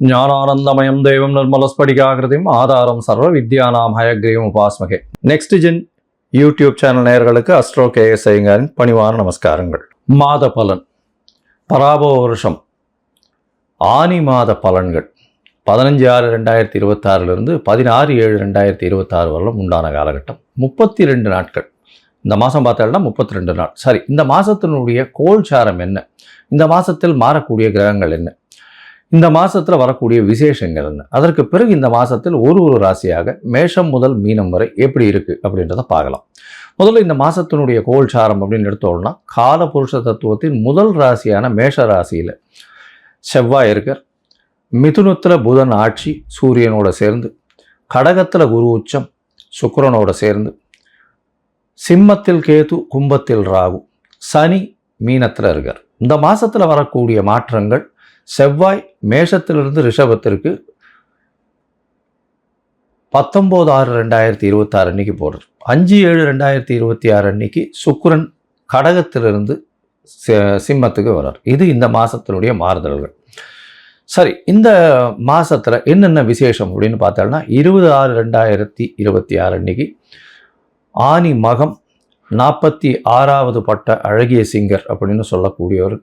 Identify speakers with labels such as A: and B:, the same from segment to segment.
A: ஞானானந்தமயம் தெய்வம் நிர்மலஸ்படிகாகிருதியும் ஆதாரம் சர்வ வித்யானாம் ஹயக்ரீவம் உபாஸ்மகே. நெக்ஸ்ட் ஜென் யூடியூப் சேனல் நேயர்களுக்கு அஸ்ட்ரோ கேஎஸ் ஐயங்காரின் பணிவான நமஸ்காரங்கள். மாத பலன், பராபவ வருஷம் ஆனி மாத பலன்கள் 15/6/2026 16/7/2026 வரலும் உண்டான காலகட்டம் 32 நாட்கள். இந்த மாதம் பார்த்தோம்னா 32 நாள். சரி, இந்த மாதத்தினுடைய கோல்சாரம் என்ன, இந்த மாதத்தில் மாறக்கூடிய கிரகங்கள் என்ன, இந்த மாதத்தில் வரக்கூடிய விசேஷங்கள் என்ன, அதற்கு பிறகு இந்த மாதத்தில் ஒரு ராசியாக மேஷம் முதல் மீனம் வரை எப்படி இருக்குது அப்படின்றத பார்க்கலாம். முதல்ல இந்த மாதத்தினுடைய கோல்சாரம் அப்படின்னு எடுத்தோம்னா, கால புருஷ தத்துவத்தின் முதல் ராசியான மேஷ ராசியில் செவ்வாய் இருக்கார். மிதுனத்தில் புதன் ஆட்சி சூரியனோட சேர்ந்து, கடகத்தில் குரு உச்சம் சுக்கிரனோட சேர்ந்து, சிம்மத்தில் கேது, கும்பத்தில் ராகு, சனி மீனத்தில் இருக்கார். இந்த மாதத்தில் வரக்கூடிய மாற்றங்கள், செவ்வாய் மேஷத்திலிருந்து ரிஷபத்திற்கு 19/6/2026 அன்னைக்கு போடுறார். 5/7/2026 அன்னைக்கு சுக்கிரன் கடகத்திலிருந்து சிம்மத்துக்கு வர்றார். இது இந்த மாதத்தினுடைய மாறுதல்கள். சரி, இந்த மாதத்தில் என்னென்ன விசேஷம் அப்படின்னு பார்த்தோம்னா, 20/6/2026 அன்னைக்கு ஆனி மகம் 46வது பட்ட அழகிய சிங்கர் அப்படின்னு சொல்லக்கூடியவர்,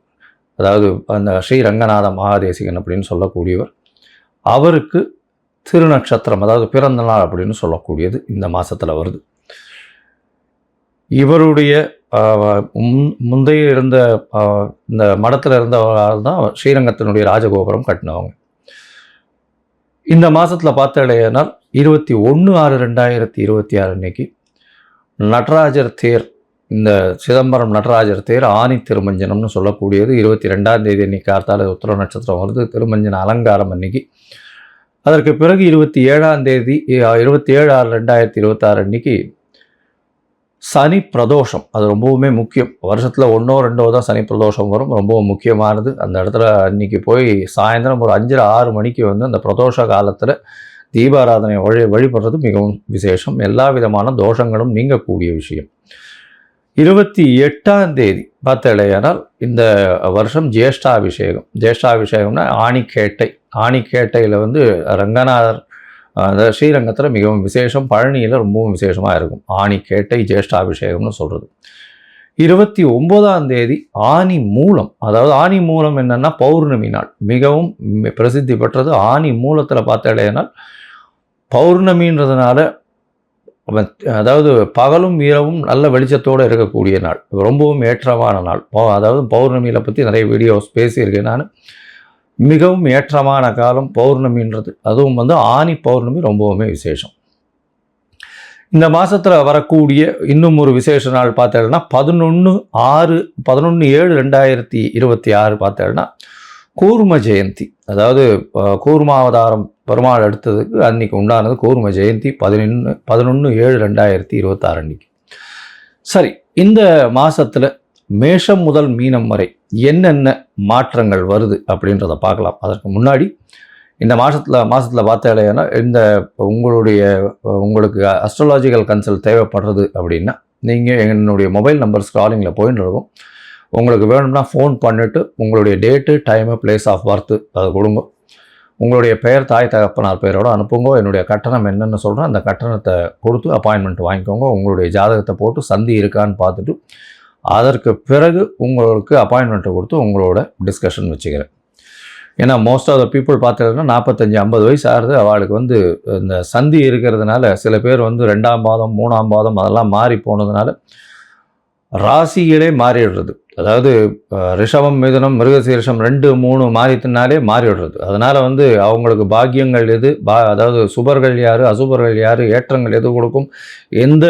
A: அதாவது அந்த ஸ்ரீரங்கநாத மகாதேசிகன் அப்படின்னு சொல்லக்கூடியவர், அவருக்கு திருநட்சத்திரம் அதாவது பிறந்த நாள் அப்படின்னு சொல்லக்கூடியது இந்த மாதத்தில் வருது. இவருடைய முந்தைய இருந்த இந்த மடத்தில் இருந்தவர்கள் தான் ஸ்ரீரங்கத்தினுடைய ராஜகோபுரம் கட்டினவங்க. இந்த மாதத்தில் பார்த்தடையினால் 21/6/2026 அன்னைக்கு நடராஜர் தேர், இந்த சிதம்பரம் நடராஜர் தேர் ஆனி திருமஞ்சனம்னு சொல்லக்கூடியது 22ஆம் தேதி அன்னைக்கு கார்த்தால உத்திர நட்சத்திரம் வருது. திருமஞ்சன அலங்காரம் அன்னைக்கு. அதற்கு பிறகு 27ஆம் தேதி 27/6/2026 அன்னைக்கு சனி பிரதோஷம். அது ரொம்பவுமே முக்கியம். வருஷத்தில் 1ஓ 2ஓ தான் சனி பிரதோஷம் வரும். ரொம்பவும் முக்கியமானது. அந்த இடத்துல அன்றைக்கி போய் சாயந்தரம் ஒரு 5:30 மணிக்கு அந்த பிரதோஷ காலத்தில் தீபாராதனை வழிபடுறது மிகவும் விசேஷம். எல்லா விதமான தோஷங்களும் நீங்கக்கூடிய விஷயம். 28ஆம் தேதி பார்த்தடையானால் இந்த வருஷம் ஜேஷ்டாபிஷேகம். ஜேஷ்டாபிஷேகம்னா ஆணிக்கேட்டை. ஆணிக்கேட்டையில் ரங்கநாதர் ஸ்ரீரங்கத்தில் மிகவும் விசேஷம். பழனியில் ரொம்பவும் விசேஷமாக இருக்கும். ஆணிக்கேட்டை ஜேஷ்டாபிஷேகம்னு சொல்கிறது. 29ஆம் தேதி ஆனி மூலம். அதாவது ஆனி மூலம் என்னென்னா பௌர்ணமி நாள். மிகவும் பிரசித்தி பெற்றது. ஆனி மூலத்தில் பார்த்தடையானால் பௌர்ணமின்றதுனால, அதாவது பகலும் இரவும் நல்ல வெளிச்சத்தோடு இருக்கக்கூடிய நாள், ரொம்பவும் ஏற்றமான நாள். அதாவது பௌர்ணமியில் பற்றி நிறைய வீடியோஸ் பேசியிருக்கேன் நான். மிகவும் ஏற்றமான காலம் பௌர்ணமின்றது. அதுவும் ஆனி பௌர்ணமி ரொம்பவுமே விசேஷம். இந்த மாதத்தில் வரக்கூடிய இன்னும் ஒரு விசேஷ நாள் பார்த்தேன்னா 11/7/2026 பார்த்தேன்னா கூர்ம ஜெயந்தி. அதாவது கூர்மாவதாரம் பெருமாள் எடுத்ததுக்கு அன்றைக்கி உண்டானது கூர்ம ஜெயந்தி 11/7/2026 அன்றைக்கி. சரி, இந்த மாதத்தில் மேஷம் முதல் மீனம் வரை என்னென்ன மாற்றங்கள் வருது அப்படின்றத பார்க்கலாம். அதற்கு முன்னாடி இந்த மாதத்தில் பார்த்தேன்னா உங்களுக்கு அஸ்ட்ராலாஜிக்கல் கன்சல்ட் தேவைப்படுறது அப்படின்னா நீங்கள் என்னுடைய மொபைல் நம்பர் ஸ்க்ராலிங்கில் போயின்னு இருக்கும். உங்களுக்கு வேணும்னா ஃபோன் பண்ணிவிட்டு உங்களுடைய date, time, place of birth அதை கொடுங்க. உங்களுடைய பெயர், தாய் தகப்பனார் பெயரோடு அனுப்புங்க. என்னுடைய கட்டணம் என்னென்னு சொல்கிறேன், அந்த கட்டணத்தை கொடுத்து அப்பாயின்மெண்ட் வாங்கிக்கோங்க. உங்களுடைய ஜாதகத்தை போட்டு சந்தி இருக்கான்னு பார்த்துட்டு அதற்கு பிறகு உங்களுக்கு அப்பாயின்மெண்ட்டை கொடுத்து உங்களோட டிஸ்கஷன் வச்சுக்கிறேன். ஏன்னா மோஸ்ட் ஆஃப் த பீப்புள் பார்த்தீங்கன்னா 45-50 வயசு ஆகுது. அவளுக்கு இந்த சந்தி இருக்கிறதுனால சில பேர் 2ஆம் பாதம் 3ஆம் பாதம் அதெல்லாம் மாறி போனதுனால ராசிகளே மாறிடுறது. அதாவது ரிஷபம், மிதுனம், மிருகசீரிஷம் 2, 3 மாறித்தினாலே மாறிடுறது. அதனால் அவங்களுக்கு பாக்கியங்கள் எது, அதாவது சுபர்கள் யார், அசுபர்கள் யார், ஏற்றங்கள் எது கொடுக்கும், எந்த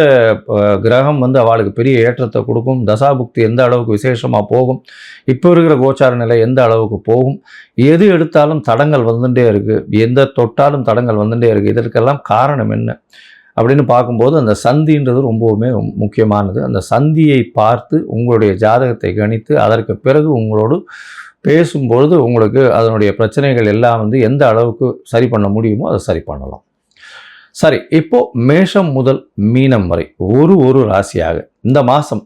A: கிரகம் அவளுக்கு பெரிய ஏற்றத்தை கொடுக்கும், தசாபுக்தி எந்த அளவுக்கு விசேஷமாக போகும், இப்போ இருக்கிற கோச்சார நிலை எந்த அளவுக்கு போகும், எது எடுத்தாலும் தடங்கள் வந்துட்டே இருக்குது, எந்த தொட்டாலும் தடங்கள் வந்துட்டே இருக்குது, இதற்கெல்லாம் காரணம் என்ன அப்படின்னு பார்க்கும்போது அந்த சந்தின்றது ரொம்பவுமே முக்கியமானது. அந்த சந்தியை பார்த்து உங்களுடைய ஜாதகத்தை கணித்து அதற்கு பிறகு உங்களோடு பேசும்பொழுது உங்களுக்கு அதனுடைய பிரச்சனைகள் எல்லாம் எந்த அளவுக்கு சரி பண்ண முடியுமோ அதை சரி பண்ணலாம். சரி, இப்போது மேஷம் முதல் மீனம் வரை ஒரு ராசியாக இந்த மாதம்,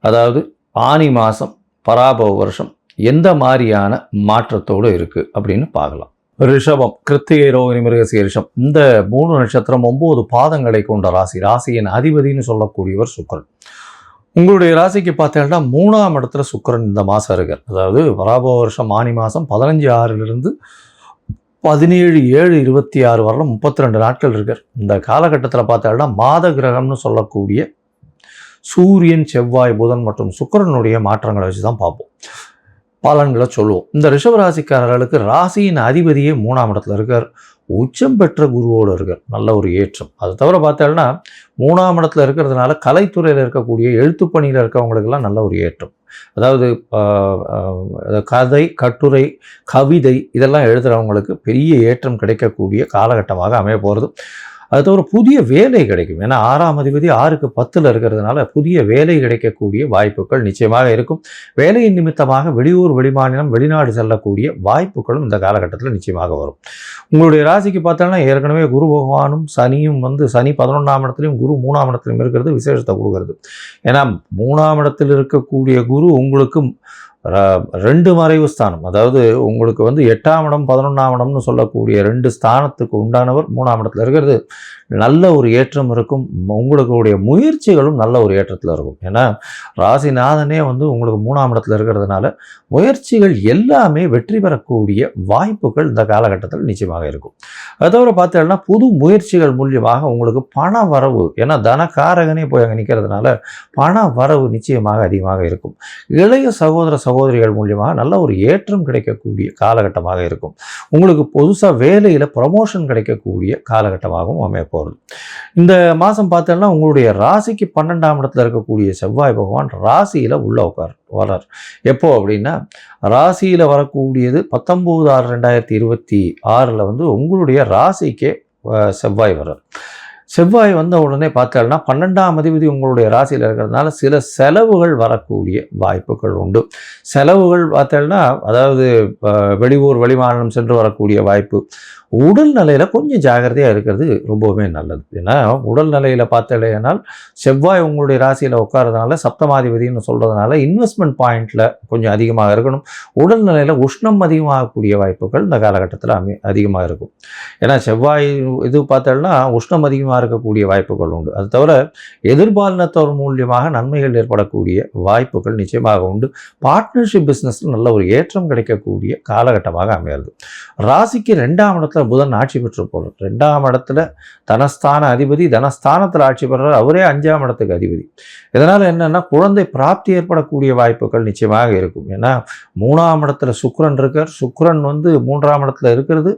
A: அதாவது ஆனி மாதம் பராபவ வருஷம் எந்த மாதிரியான மாற்றத்தோடு இருக்குது அப்படின்னு பார்க்கலாம். ரிஷபம், கிருத்திகை, ரோகிணி, மிருகசீரிஷம், இந்த 3 நட்சத்திரம் 9 பாதங்களை கொண்ட ராசி. ராசியின் அதிபதினு சொல்லக்கூடியவர் சுக்கிரன். உங்களுடைய ராசிக்கு பார்த்தீங்கன்னா 3ஆம் இடத்துல சுக்கிரன் இந்த மாதம் இருக்கார். அதாவது பராபவ வருஷம் ஆனி மாதம் 15/6 17/7/26 வரலாம் 32 நாட்கள் இருக்கார். இந்த காலகட்டத்தில் பார்த்தீங்கன்னா மாத கிரகம்னு சொல்லக்கூடிய சூரியன், செவ்வாய், புதன் மற்றும் சுக்கிரனுடைய மாற்றங்களை வச்சு தான் பார்ப்போம், பலன்களை சொல்லுவோம். இந்த ரிஷபராசிக்காரர்களுக்கு ராசியின் அதிபதியே 3ஆம் இடத்துல இருக்கார். உச்சம் பெற்ற குருவோடு இருக்கார். நல்ல ஒரு ஏற்றம். அது தவிர பார்த்தோம்னா 3ஆம் இடத்துல இருக்கிறதுனால கலைத்துறையில் இருக்கக்கூடிய எழுத்துப்பணியில் இருக்கவங்களுக்கெல்லாம் நல்ல ஒரு ஏற்றம். அதாவது கதை, கட்டுரை, கவிதை இதெல்லாம் எழுதுகிறவங்களுக்கு பெரிய ஏற்றம் கிடைக்கக்கூடிய காலகட்டமாக அமைய போகிறது. அது தவிர புதிய வேலை கிடைக்கும். ஏன்னா 6ஆம் அதிபதி 6க்கு 10ல் இருக்கிறதுனால புதிய வேலை கிடைக்கக்கூடிய வாய்ப்புகள் நிச்சயமாக இருக்கும். வேலையின் நிமித்தமாக வெளியூர், வெளிமாநிலம், வெளிநாடு செல்லக்கூடிய வாய்ப்புகளும் இந்த காலகட்டத்தில் நிச்சயமாக வரும். உங்களுடைய ராசிக்கு பார்த்தோன்னா ஏற்கனவே குரு பகவானும் சனியும் சனி 11ஆம் இடத்துலையும் குரு 3ஆம் இடத்துலையும் இருக்கிறது விசேஷத்தை கொடுக்கறது. ஏன்னா 3ஆம் இடத்தில் இருக்கக்கூடிய குரு உங்களுக்கு 2 மறைவு ஸ்தானம், அதாவது உங்களுக்கு 8ஆம் இடம் 11ஆம் இடம்னு சொல்லக்கூடிய 2 ஸ்தானத்துக்கு உண்டானவர் 3ஆம் இடத்துல இருக்கிறது. நல்ல ஒரு ஏற்றம் இருக்கும். உங்களுடைய முயற்சிகளும் நல்ல ஒரு ஏற்றத்தில் இருக்கும். ஏன்னா ராசிநாதனே உங்களுக்கு 3ஆம் இடத்துல இருக்கிறதுனால முயற்சிகள் எல்லாமே வெற்றி பெறக்கூடிய வாய்ப்புகள் இந்த காலகட்டத்தில் நிச்சயமாக இருக்கும். அது தவிர பார்த்தீங்கன்னா புது முயற்சிகள் மூலியமாக உங்களுக்கு பண வரவு, ஏன்னா தனக்காரகனே போய் அங்கே நிற்கிறதுனால பண வரவு நிச்சயமாக அதிகமாக இருக்கும். இளைய சகோதர சகோதரிகள் மூலியமாக நல்ல ஒரு ஏற்றம் கிடைக்கக்கூடிய காலகட்டமாக இருக்கும். உங்களுக்கு புதுசாக வேலையில் ப்ரமோஷன் கிடைக்கக்கூடிய காலகட்டமாகவும் அமைய போகிறது. இந்த மாதம் பார்த்தோம்னா உங்களுடைய ராசிக்கு 12ஆம் இடத்துல இருக்கக்கூடிய செவ்வாய் பகவான் ராசியில் உள்ள வரார். எப்போ அப்படின்னா ராசியில் வரக்கூடியது 19/6/2026 உங்களுடைய ராசிக்கே செவ்வாய் வரார். செவ்வாய் வந்த உடனே பார்த்தோம்னா 12ஆம் அதிபதி உங்களுடைய ராசியில் இருக்கிறதுனால சில செலவுகள் வரக்கூடிய வாய்ப்புகள் உண்டு. செலவுகள் பார்த்தோம்னா அதாவது வெளியூர், வெளிமாநிலம் சென்று வரக்கூடிய வாய்ப்பு. உடல்நிலையில் கொஞ்சம் ஜாகிரதையாக இருக்கிறது ரொம்பவுமே நல்லது. ஏன்னா உடல்நிலையில் பார்த்தலையானால் செவ்வாய் உங்களுடைய ராசியில் உட்காரதுனால சப்தமாதிபதினு சொல்கிறதுனால இன்வெஸ்ட்மெண்ட் பாயிண்டில் கொஞ்சம் அதிகமாக இருக்கணும். உடல்நிலையில் உஷ்ணம் அதிகமாகக்கூடிய வாய்ப்புகள் இந்த காலகட்டத்தில் அதிகமாக இருக்கும். ஏன்னா செவ்வாய் பார்த்தோம்னா உஷ்ணம் அதிகமாக இருக்கக்கூடிய வாய்ப்புகள் உண்டு. அது தவிர எதிர்பாலினத்தோர் மூலியமாக நன்மைகள் ஏற்படக்கூடிய வாய்ப்புகள் நிச்சயமாக உண்டு. பார்ட்னர்ஷிப் பிஸ்னஸில் நல்ல ஒரு ஏற்றம் கிடைக்கக்கூடிய காலகட்டமாக அமையாது. ராசிக்கு 2ஆம் இடத்துல புதன் ஆட்சி பெற்று போகிறார். 2ஆம் இடத்துல தனஸ்தான அதிபதி, தனஸ்தானத்தில் ஆட்சி பெறுறார். அவரே 5ஆம் இடத்துக்கு அதிபதி. இதனால் என்னன்னா குழந்தை பிராப்தி ஏற்படக்கூடிய வாய்ப்புகள் நிச்சயமாக இருக்கும். ஏன்னா 3ஆம் இடத்துல சுக்கிரன் இருக்கார். சுக்கிரன் 3ஆம் இடத்துல இருக்கிறது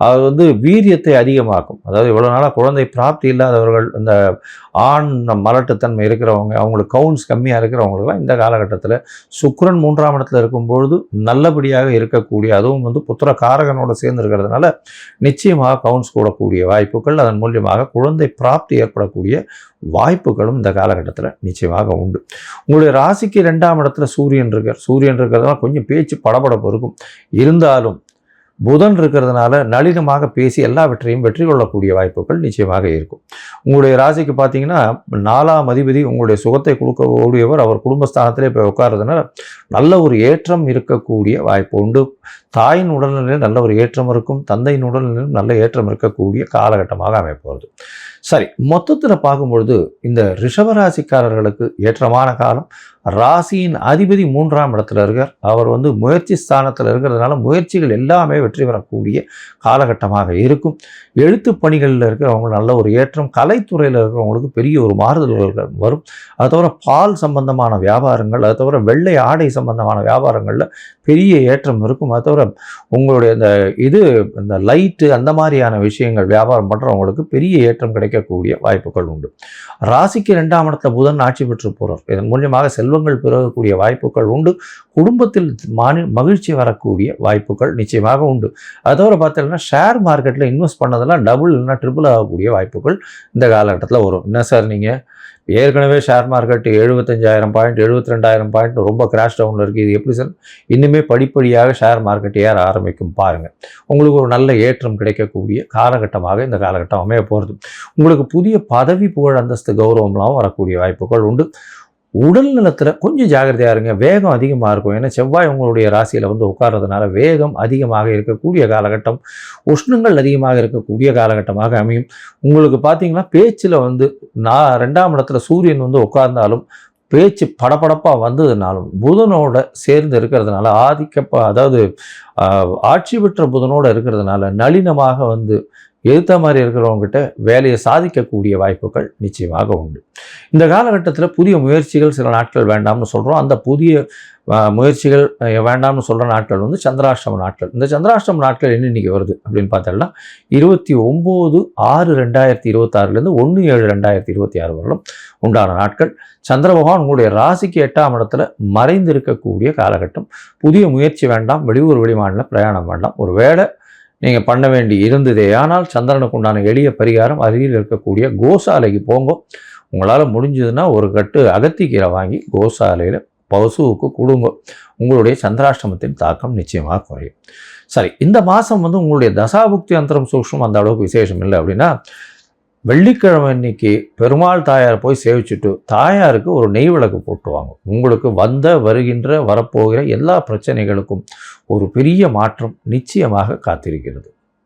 A: அது வீரியத்தை அதிகமாக்கும். அதாவது இவ்வளோ நாளாக குழந்தை பிராப்தி இல்லாதவர்கள், இந்த ஆண் மலட்டுத்தன்மை இருக்கிறவங்க, அவங்களுக்கு கவுன்ஸ் கம்மியாக இருக்கிறவங்களுக்குலாம் இந்த காலகட்டத்தில் சுக்கிரன் 3ஆம் இடத்துல இருக்கும்பொழுது நல்லபடியாக இருக்கக்கூடிய, அதுவும் புத்திர காரகனோடு சேர்ந்து இருக்கிறதுனால நிச்சயமாக கவுன்ஸ் கூடக்கூடிய வாய்ப்புகள், அதன் மூலியமாக குழந்தை பிராப்தி ஏற்படக்கூடிய வாய்ப்புகளும் இந்த காலகட்டத்தில் நிச்சயமாக உண்டு. உங்களுடைய ராசிக்கு 2ஆம் இடத்துல சூரியன் இருக்கிறதுனால கொஞ்சம் பேச்சு படபடப்பு இருக்கும். இருந்தாலும் புதன் இருக்கிறதுனால நளினமாக பேசி எல்லாவற்றையும் வெற்றி கொள்ளக்கூடிய வாய்ப்புகள் நிச்சயமாக இருக்கும். உங்களுடைய ராசிக்கு பார்த்தீங்கன்னா 4ஆம் அதிபதி உங்களுடைய சுகத்தை கொடுக்கக்கூடியவர். அவர் குடும்பஸ்தானத்திலே போய் உட்கார்றதுனால நல்ல ஒரு ஏற்றம் இருக்கக்கூடிய வாய்ப்பு உண்டு. தாயின் உடல்நிலையில் நல்ல ஒரு ஏற்றம் இருக்கும். தந்தையின் உடல்நிலையில் நல்ல ஏற்றம் இருக்கக்கூடிய காலகட்டமாக அமைப்போகிறது. சரி, மொத்தத்தில் பார்க்கும்பொழுது இந்த ரிஷபராசிக்காரர்களுக்கு ஏற்றமான காலம். ராசியின் அதிபதி 3ஆம் இடத்துல இருக்கார். அவர் முயற்சி ஸ்தானத்தில் இருக்கிறதுனால முயற்சிகள் எல்லாமே வெற்றி பெறக்கூடிய காலகட்டமாக இருக்கும். எழுத்து பணிகளில் இருக்கிறவங்க நல்ல ஒரு ஏற்றம். கலைத்துறையில் இருக்கிறவங்களுக்கு பெரிய ஒரு மாறுதல்கள் வரும். அது தவிர பால் சம்பந்தமான வியாபாரங்கள், அது தவிர வெள்ளை ஆடை சம்பந்தமான வியாபாரங்களில் பெரிய ஏற்றம் இருக்கும். அது தவிர உங்களுடைய இந்த லைட்டு அந்த மாதிரியான விஷயங்கள் வியாபாரம் பண்ணுறவங்களுக்கு பெரிய ஏற்றம் கிடைக்கக்கூடிய வாய்ப்புகள் உண்டு. ராசிக்கு 2ஆம் இடத்துல புதன் ஆட்சி பெற்று போகிறார். இதன் மூலியமாக செல்வங்கள் பெறக்கூடிய வாய்ப்புகள் உண்டு. குடும்பத்தில் மகிழ்ச்சி வரக்கூடிய வாய்ப்புகள் நிச்சயமாக உண்டு. அது தவிர பார்த்தீங்கன்னா ஷேர் மார்க்கெட்டில் இன்வெஸ்ட் பண்ணதெல்லாம் டபுள் இல்லைன்னா ட்ரிபிள் ஆகக்கூடிய வாய்ப்புகள் இந்த காலகட்டத்தில் வரும். என்ன சார் நீங்கள் ஏற்கனவே ஷேர் மார்க்கெட் 75,000 பாயிண்ட் 72,000 பாயிண்ட் ரொம்ப கிராஷ் டவுனில் இருக்குது, இது எப்படி சார்? இன்னுமே படிப்படியாக ஷேர் மார்க்கெட் ஏற ஆரம்பிக்கும் பாருங்கள். உங்களுக்கு ஒரு நல்ல ஏற்றம் கிடைக்கக்கூடிய காலகட்டமாக இந்த காலகட்டம் அமைய போகிறது. உங்களுக்கு புதிய பதவி, புகழ், அந்தஸ்து, கௌரவம்லாம் வரக்கூடிய வாய்ப்புகள் உண்டு. உடல் நலத்தில் கொஞ்சம் ஜாகிரதையாக இருங்க. வேகம் அதிகமாக இருக்கும். ஏன்னா செவ்வாய் உங்களுடைய ராசியில் வந்து உட்கார்றதுனால வேகம் அதிகமாக இருக்கக்கூடிய காலகட்டம், உஷ்ணங்கள் அதிகமாக இருக்கக்கூடிய காலகட்டமாக அமையும். உங்களுக்கு பார்த்தீங்கன்னா பேச்சில் வந்து 2ஆம் இடத்துல சூரியன் வந்து உட்கார்ந்தாலும் பேச்சு படபடப்பாக வந்ததுனாலும் புதனோட சேர்ந்து இருக்கிறதுனால அதாவது ஆட்சி பெற்ற புதனோடு இருக்கிறதுனால நளினமாக வந்து எதிர்த்த மாதிரி இருக்கிறவங்ககிட்ட வேலையை சாதிக்கக்கூடிய வாய்ப்புகள் நிச்சயமாக உண்டு. இந்த காலகட்டத்தில் புதிய முயற்சிகள் சில நாட்கள் வேண்டாம்னு சொல்கிறோம். அந்த புதிய முயற்சிகள் வேண்டாம்னு சொல்கிற நாட்கள் வந்து சந்திராஷ்டம நாட்கள். இந்த சந்திராஷ்டம நாட்கள் என்ன இன்றைக்கி வருது அப்படின்னு பார்த்தோம்னா 29/6/2026 1/7/2026 வரலும் உண்டான நாட்கள். சந்திர பகவான் உங்களுடைய ராசிக்கு 8ஆம் இடத்துல மறைந்து இருக்கக்கூடிய காலகட்டம். புதிய முயற்சி வேண்டாம், வெளியூர் வெளிமாநில பிரயாணம் வேண்டாம். ஒரு வேளை நீங்கள் பண்ண வேண்டி இருந்ததே ஆனால் சந்திரனுக்கு உண்டான எளிய பரிகாரம் அருகில் இருக்கக்கூடிய கோசாலைக்கு போங்க. உங்களால் முடிஞ்சதுன்னா ஒரு கட்டு அகத்திக்கீரை வாங்கி கோசாலையில் பசுவுக்கு கொடுங்க. உங்களுடைய சந்திராஷ்டமத்தின் தாக்கம் நிச்சயமாக குறையும். சரி, இந்த மாதம் வந்து உங்களுடைய தசாபுக்தி அந்தரம் சூக்ஷ்மம் அந்த அளவுக்கு விசேஷம் இல்லை அப்படின்னா வெள்ளிக்கிழமை அன்னைக்கு பெருமாள் தாயார் போய் சேவிச்சுட்டு தாயாருக்கு ஒரு நெய் விளக்கு போட்டுவாங்க. உங்களுக்கு வருகின்ற வரப்போகிற எல்லா பிரச்சனைகளுக்கும் ஒரு பெரிய மாற்றம் நிச்சயமாக காத்திருக்கிறது.